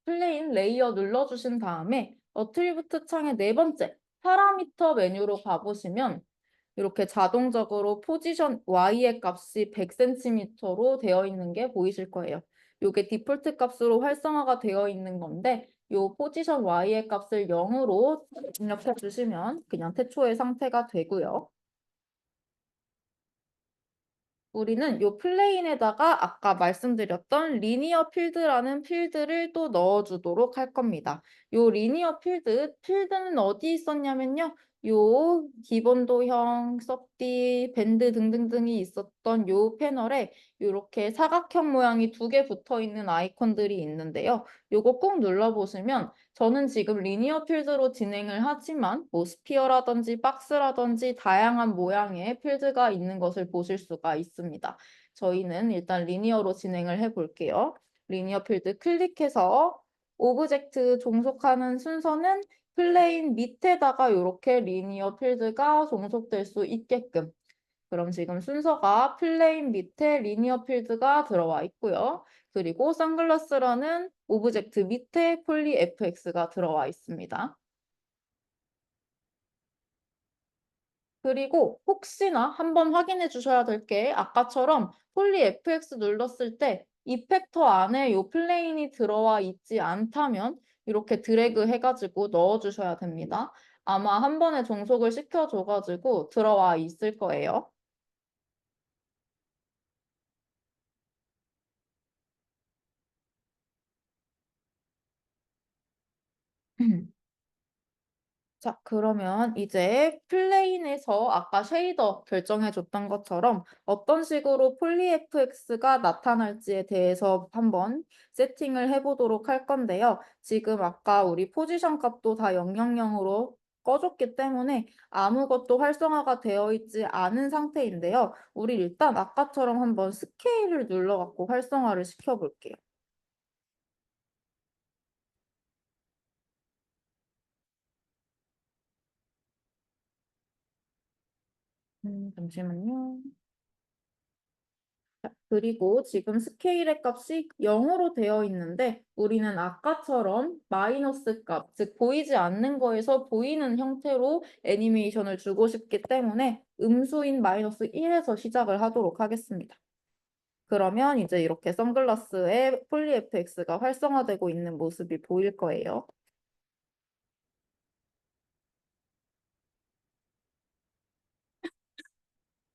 플레인 레이어 눌러주신 다음에 어트리뷰트 창의 네 번째 파라미터 메뉴로 가보시면 이렇게 자동적으로 포지션 Y의 값이 100cm로 되어 있는 게 보이실 거예요. 이게 디폴트 값으로 활성화가 되어 있는 건데 이 포지션 Y의 값을 0으로 입력해 주시면 그냥 태초의 상태가 되고요. 우리는 요 플레인에다가 아까 말씀드렸던 리니어 필드라는 필드를 또 넣어주도록 할 겁니다. 요 리니어 필드는 어디 있었냐면요. 요 기본도형, 서디, 밴드 등등등이 있었던 요 패널에 이렇게 사각형 모양이 두 개 붙어 있는 아이콘들이 있는데요. 요거 꼭 눌러보시면 저는 지금 리니어 필드로 진행을 하지만 뭐 스피어라든지 박스라든지 다양한 모양의 필드가 있는 것을 보실 수가 있습니다. 저희는 일단 리니어로 진행을 해 볼게요. 리니어 필드 클릭해서 오브젝트 종속하는 순서는 플레인 밑에다가 이렇게 리니어 필드가 종속될 수 있게끔. 그럼 지금 순서가 플레인 밑에 리니어 필드가 들어와 있고요. 그리고 선글라스라는 오브젝트 밑에 폴리 FX가 들어와 있습니다. 그리고 혹시나 한번 확인해 주셔야 될 게 아까처럼 폴리 FX 눌렀을 때 이펙터 안에 이 플레인이 들어와 있지 않다면 이렇게 드래그 해가지고 넣어주셔야 됩니다. 아마 한 번에 종속을 시켜줘가지고 들어와 있을 거예요. 자, 그러면 이제 플레인에서 아까 쉐이더 결정해 줬던 것처럼 어떤 식으로 폴리FX가 나타날지에 대해서 한번 세팅을 해보도록 할 건데요. 지금 아까 우리 포지션 값도 다 000으로 꺼줬기 때문에 아무것도 활성화가 되어 있지 않은 상태인데요. 우리 일단 아까처럼 한번 스케일을 눌러갖고 활성화를 시켜볼게요. 잠시만요. 그리고 지금 스케일의 값이 0으로 되어 있는데 우리는 아까처럼 마이너스 값, 즉 보이지 않는 거에서 보이는 형태로 애니메이션을 주고 싶기 때문에 음수인 마이너스 1에서 시작을 하도록 하겠습니다. 그러면 이제 이렇게 선글라스에 폴리 FX가 활성화되고 있는 모습이 보일 거예요.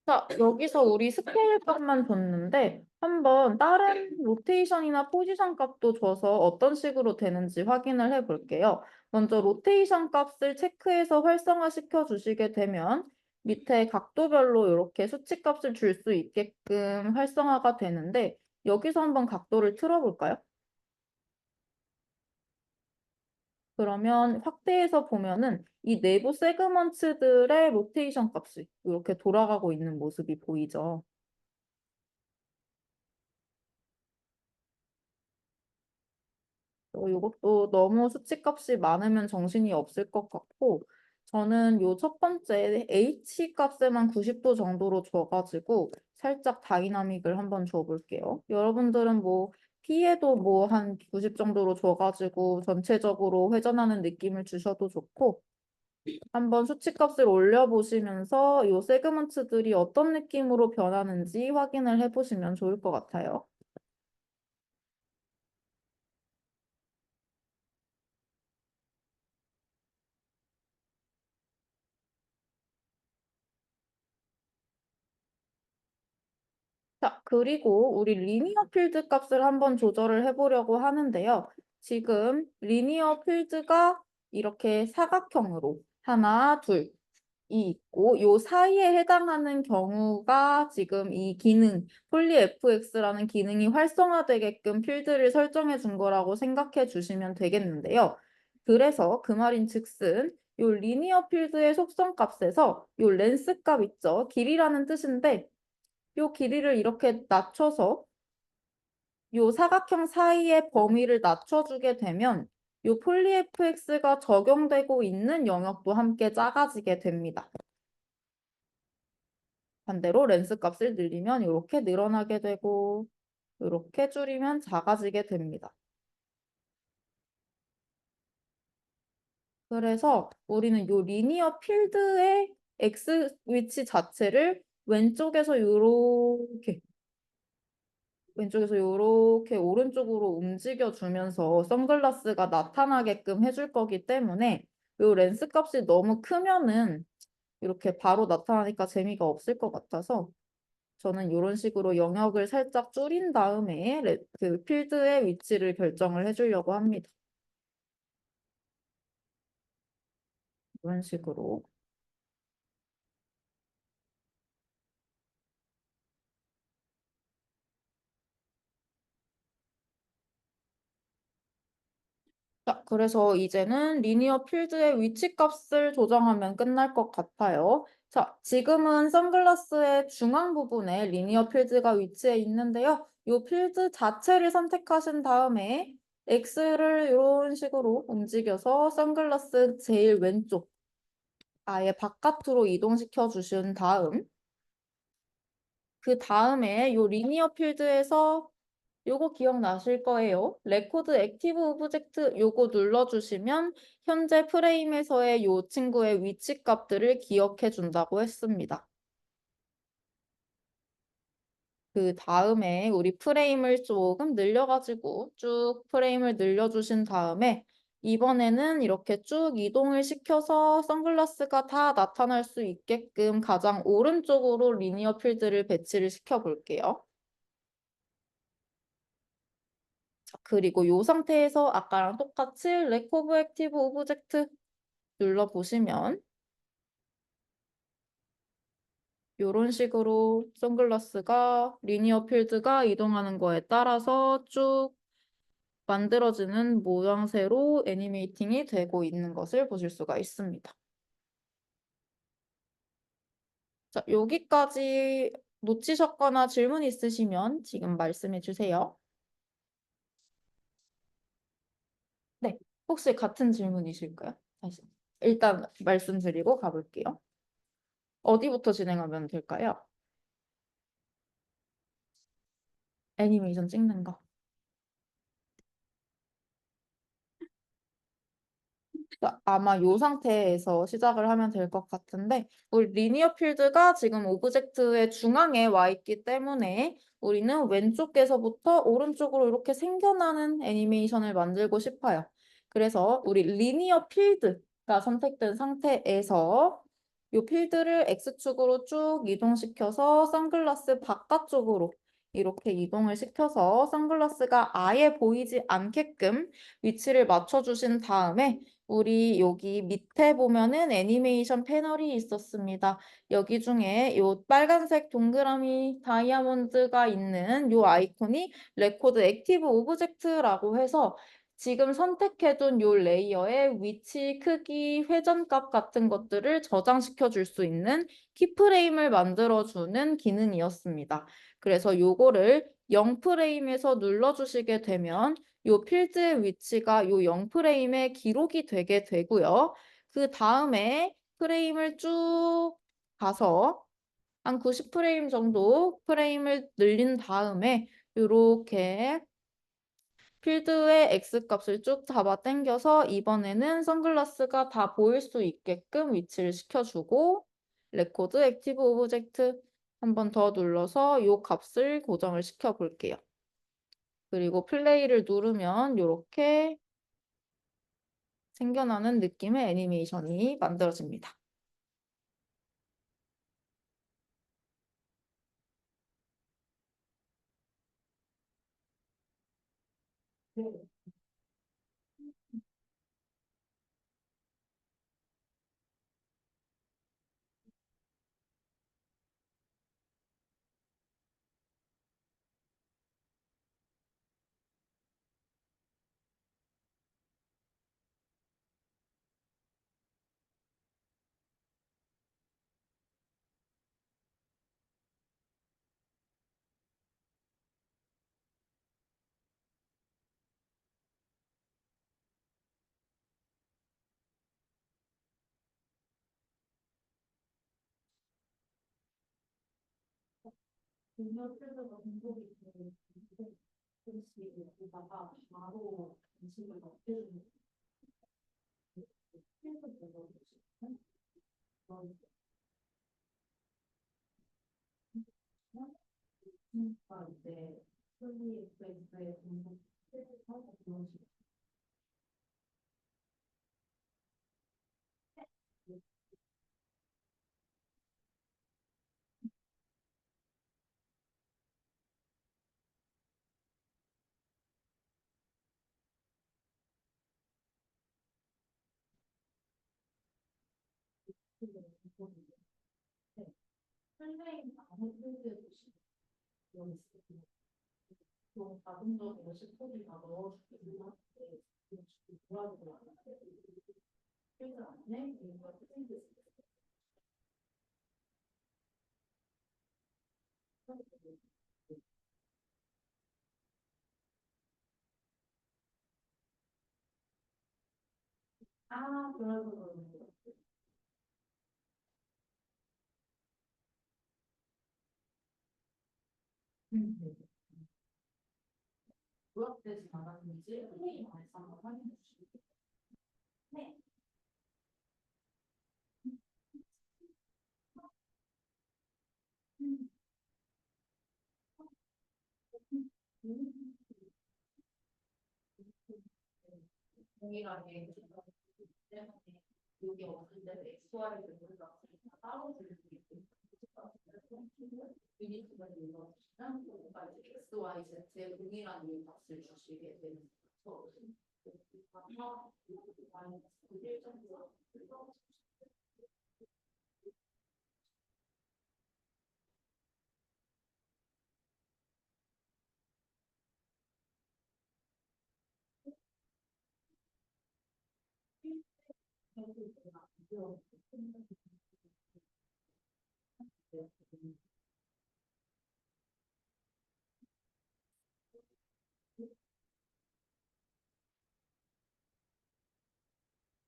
자, 여기서 우리 스케일 값만 줬는데 한번 다른 로테이션이나 포지션 값도 줘서 어떤 식으로 되는지 확인을 해 볼게요. 먼저 로테이션 값을 체크해서 활성화시켜 주시게 되면 밑에 각도별로 이렇게 수치 값을 줄 수 있게끔 활성화가 되는데 여기서 한번 각도를 틀어 볼까요? 그러면 확대해서 보면은 이 내부 세그먼트들의 로테이션 값이 이렇게 돌아가고 있는 모습이 보이죠. 이것도 너무 수치값이 많으면 정신이 없을 것 같고 저는 요 첫 번째 H 값에만 90도 정도로 줘가지고 살짝 다이나믹을 한번 줘볼게요. 여러분들은 뭐 P에도 뭐 한 90 정도로 줘가지고 전체적으로 회전하는 느낌을 주셔도 좋고 한번 수치값을 올려보시면서 이 세그먼트들이 어떤 느낌으로 변하는지 확인을 해보시면 좋을 것 같아요. 자, 그리고 우리 리니어 필드 값을 한번 조절을 해보려고 하는데요. 지금 리니어 필드가 이렇게 사각형으로 하나, 둘, 이 있고 요 사이에 해당하는 경우가 지금 이 기능 폴리 fx라는 기능이 활성화되게끔 필드를 설정해 준 거라고 생각해 주시면 되겠는데요. 그래서 그 말인즉슨 요 리니어 필드의 속성 값에서 요 렌스 값 있죠? 길이라는 뜻인데 요 길이를 이렇게 낮춰서 요 사각형 사이의 범위를 낮춰주게 되면 요 폴리 fx가 적용되고 있는 영역도 함께 작아지게 됩니다. 반대로 렌스 값을 늘리면 이렇게 늘어나게 되고 이렇게 줄이면 작아지게 됩니다. 그래서 우리는 이 리니어 필드의 x 위치 자체를 왼쪽에서 이렇게 오른쪽으로 움직여주면서 선글라스가 나타나게끔 해줄 거기 때문에 이 렌스 값이 너무 크면은 이렇게 바로 나타나니까 재미가 없을 것 같아서 저는 이런 식으로 영역을 살짝 줄인 다음에 그 필드의 위치를 결정을 해주려고 합니다. 이런 식으로. 자, 그래서 이제는 리니어 필드의 위치 값을 조정하면 끝날 것 같아요. 자, 지금은 선글라스의 중앙 부분에 리니어 필드가 위치해 있는데요. 이 필드 자체를 선택하신 다음에 X를 이런 식으로 움직여서 선글라스 제일 왼쪽 아예 바깥으로 이동시켜 주신 다음 그 다음에 요 리니어 필드에서 요거 기억나실 거예요. 레코드 액티브 오브젝트 요거 눌러주시면 현재 프레임에서의 요 친구의 위치 값들을 기억해 준다고 했습니다. 그 다음에 우리 프레임을 조금 늘려가지고 쭉 프레임을 늘려주신 다음에 이번에는 이렇게 쭉 이동을 시켜서 선글라스가 다 나타날 수 있게끔 가장 오른쪽으로 리니어 필드를 배치를 시켜 볼게요. 그리고 이 상태에서 아까랑 똑같이 레코브 액티브 오브젝트 눌러보시면 이런 식으로 선글라스가 리니어 필드가 이동하는 거에 따라서 쭉 만들어지는 모양새로 애니메이팅이 되고 있는 것을 보실 수가 있습니다. 자, 여기까지 놓치셨거나 질문 있으시면 지금 말씀해 주세요. 네, 혹시 같은 질문이실까요? 다시. 일단 말씀드리고 가볼게요. 어디부터 진행하면 될까요? 애니메이션 찍는 거. 아마 이 상태에서 시작을 하면 될 것 같은데 우리 리니어 필드가 지금 오브젝트의 중앙에 와 있기 때문에 우리는 왼쪽에서부터 오른쪽으로 이렇게 생겨나는 애니메이션을 만들고 싶어요. 그래서 우리 리니어 필드가 선택된 상태에서 이 필드를 X축으로 쭉 이동시켜서 선글라스 바깥쪽으로 이렇게 이동을 시켜서 선글라스가 아예 보이지 않게끔 위치를 맞춰주신 다음에 우리 여기 밑에 보면은 애니메이션 패널이 있었습니다. 여기 중에 요 빨간색 동그라미 다이아몬드가 있는 요 아이콘이 레코드 액티브 오브젝트라고 해서 지금 선택해둔 요 레이어의 위치, 크기, 회전값 같은 것들을 저장시켜 줄 수 있는 키프레임을 만들어주는 기능이었습니다. 그래서 요거를 0프레임에서 눌러주시게 되면 요 필드의 위치가 요 0프레임에 기록이 되게 되고요. 그 다음에 프레임을 쭉 가서 한 90프레임 정도 프레임을 늘린 다음에 이렇게 필드의 X값을 쭉 잡아 당겨서 이번에는 선글라스가 다 보일 수 있게끔 위치를 시켜주고 레코드 액티브 오브젝트 한 번 더 눌러서 이 값을 고정을 시켜 볼게요. 그리고 플레이를 누르면 이렇게 생겨나는 느낌의 애니메이션이 만들어집니다.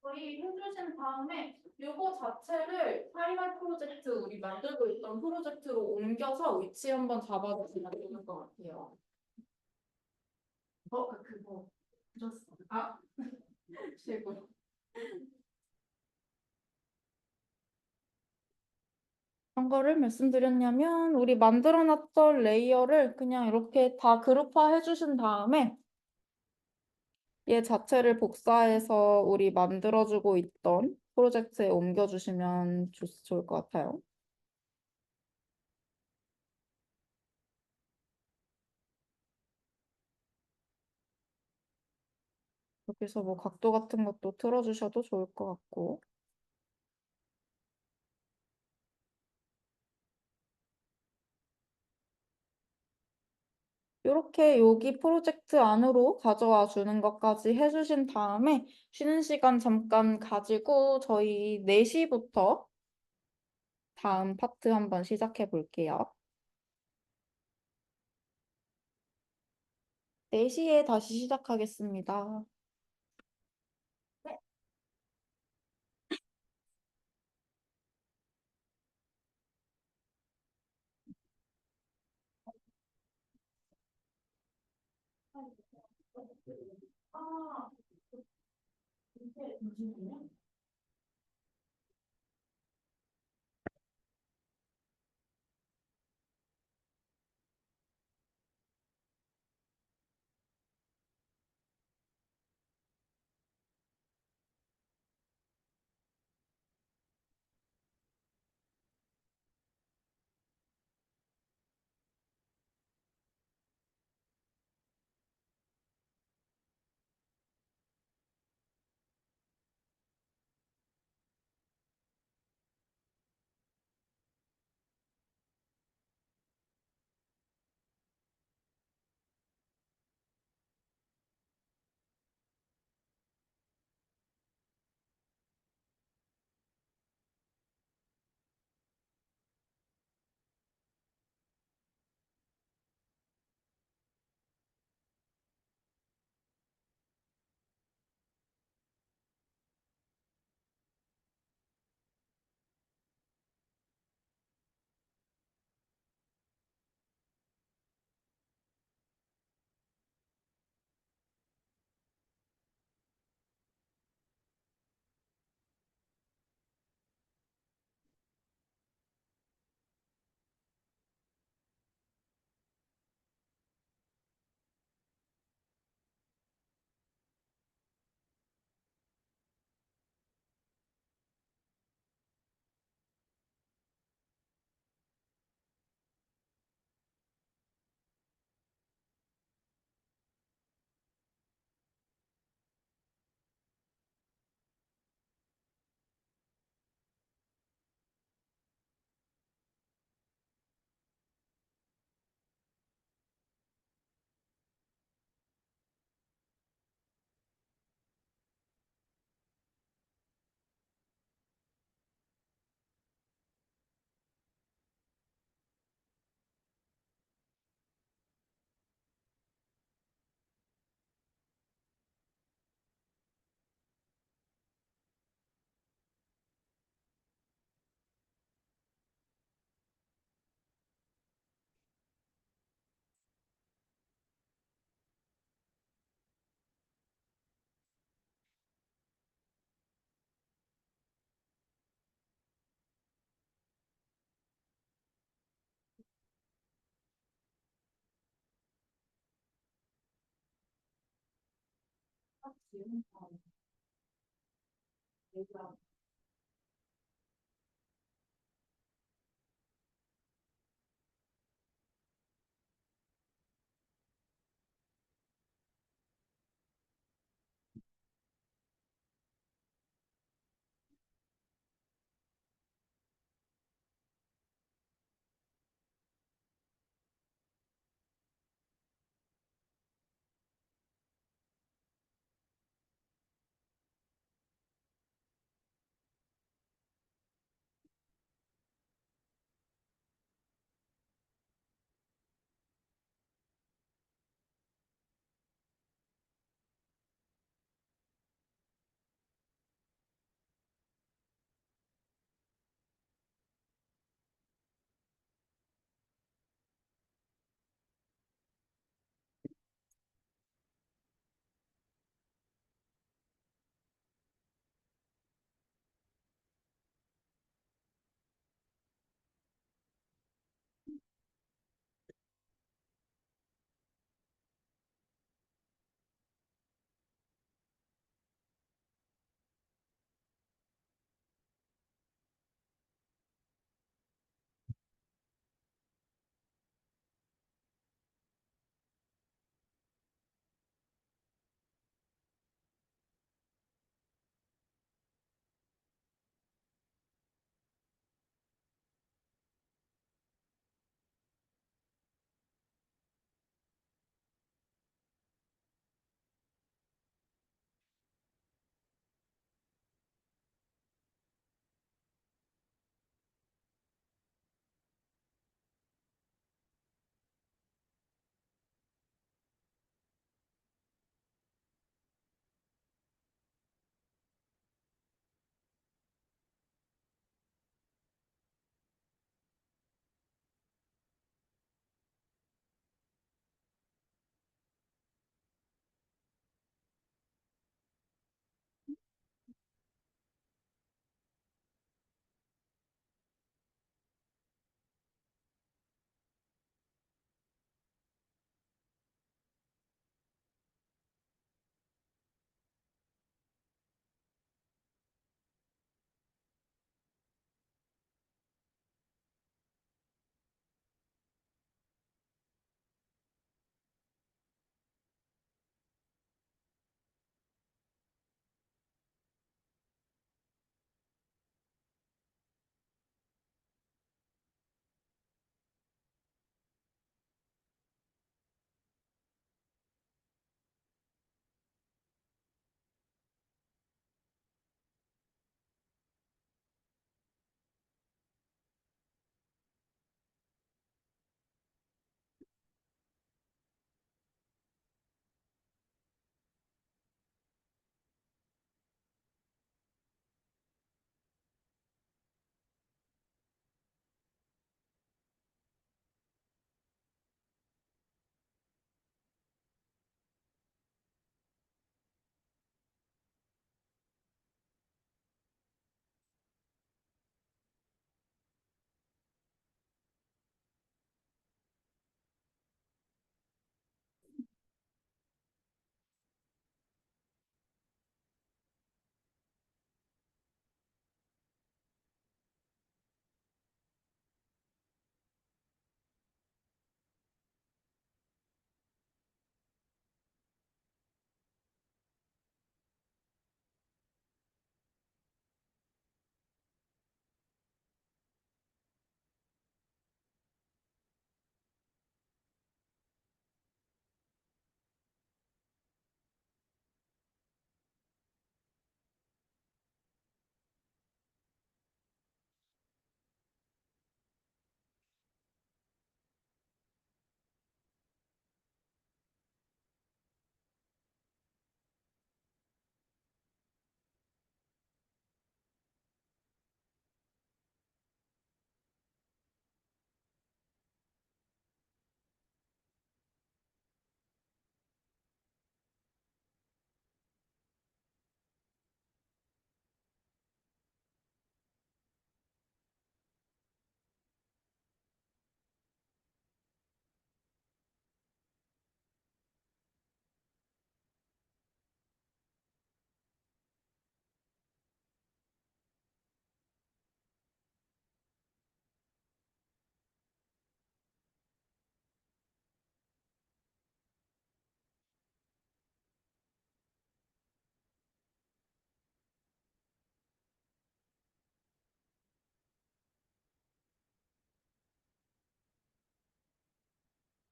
저희 해주신 다음에 이거 자체를 파이널 프로젝트 우리 만들고 있던 프로젝트로 옮겨서 위치 한번 잡아주시면 좋을 것 같아요. 그거 들었어. 아, 최고. 어떤 거를 말씀드렸냐면 우리 만들어놨던 레이어를 그냥 이렇게 다 그룹화 해주신 다음에 얘 자체를 복사해서 우리 만들어주고 있던 프로젝트에 옮겨주시면 좋을 것 같아요. 여기서 뭐 각도 같은 것도 틀어주셔도 좋을 것 같고. 이렇게 여기 프로젝트 안으로 가져와 주는 것까지 해주신 다음에 쉬는 시간 잠깐 가지고 저희 4시부터 다음 파트 한번 시작해 볼게요. 4시에 다시 시작하겠습니다.